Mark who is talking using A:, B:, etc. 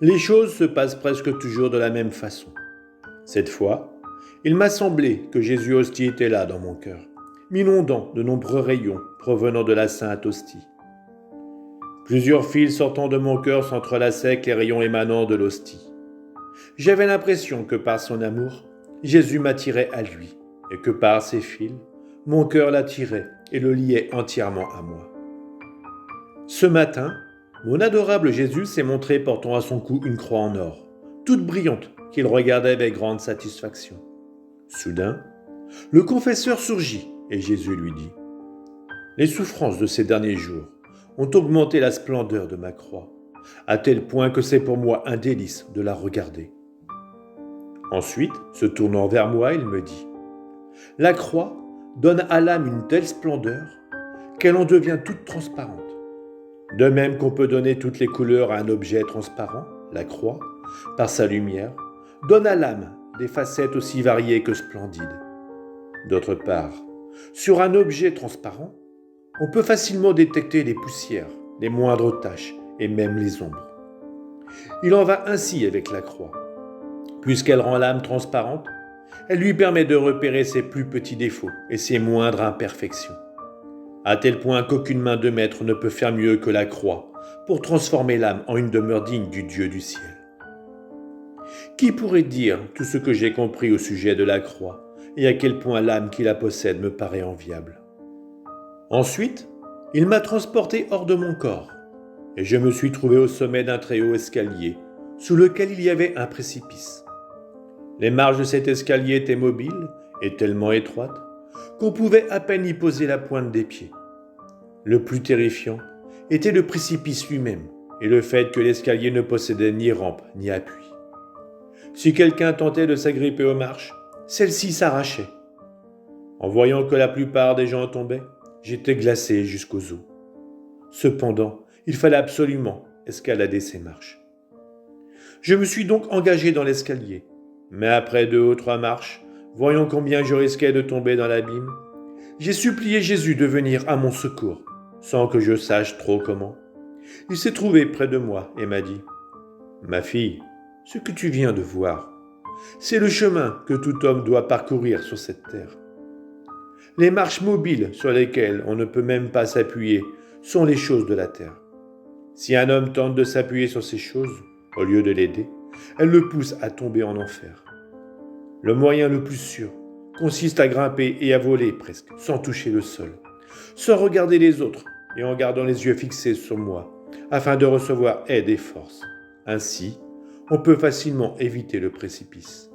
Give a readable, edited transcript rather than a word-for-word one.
A: Les choses se passent presque toujours de la même façon. Cette fois, il m'a semblé que Jésus hostie était là dans mon cœur, m'inondant de nombreux rayons provenant de la Sainte Hostie. Plusieurs fils sortant de mon cœur s'entrelaçaient avec les rayons émanant de l'hostie. J'avais l'impression que par son amour, Jésus m'attirait à lui, et que par ses fils, mon cœur l'attirait et le liait entièrement à moi. Ce matin, mon adorable Jésus s'est montré portant à son cou une croix en or, toute brillante, qu'il regardait avec grande satisfaction. Soudain, le confesseur surgit et Jésus lui dit « Les souffrances de ces derniers jours ont augmenté la splendeur de ma croix, à tel point que c'est pour moi un délice de la regarder. » Ensuite, se tournant vers moi, il me dit « La croix donne à l'âme une telle splendeur qu'elle en devient toute transparente. De même qu'on peut donner toutes les couleurs à un objet transparent, la croix, par sa lumière, donne à l'âme des facettes aussi variées que splendides. D'autre part, sur un objet transparent, on peut facilement détecter les poussières, les moindres taches et même les ombres. Il en va ainsi avec la croix. Puisqu'elle rend l'âme transparente, elle lui permet de repérer ses plus petits défauts et ses moindres imperfections, à tel point qu'aucune main de maître ne peut faire mieux que la croix pour transformer l'âme en une demeure digne du Dieu du ciel. Qui pourrait dire tout ce que j'ai compris au sujet de la croix et à quel point l'âme qui la possède me paraît enviable? Ensuite, il m'a transporté hors de mon corps, et je me suis trouvé au sommet d'un très haut escalier, sous lequel il y avait un précipice. Les marches de cet escalier étaient mobiles et tellement étroites qu'on pouvait à peine y poser la pointe des pieds. Le plus terrifiant était le précipice lui-même et le fait que l'escalier ne possédait ni rampe ni appui. Si quelqu'un tentait de s'agripper aux marches, celles-ci s'arrachaient. En voyant que la plupart des gens tombaient, j'étais glacé jusqu'aux os. Cependant, il fallait absolument escalader ces marches. Je me suis donc engagé dans l'escalier, mais après 2 ou 3 marches, voyant combien je risquais de tomber dans l'abîme, j'ai supplié Jésus de venir à mon secours, sans que je sache trop comment. Il s'est trouvé près de moi et m'a dit « Ma fille, ce que tu viens de voir, c'est le chemin que tout homme doit parcourir sur cette terre. Les marches mobiles sur lesquelles on ne peut même pas s'appuyer sont les choses de la terre. Si un homme tente de s'appuyer sur ces choses, au lieu de l'aider, elles le poussent à tomber en enfer. Le moyen le plus sûr consiste à grimper et à voler presque, sans toucher le sol, sans regarder les autres et en gardant les yeux fixés sur moi, afin de recevoir aide et force. Ainsi, on peut facilement éviter le précipice.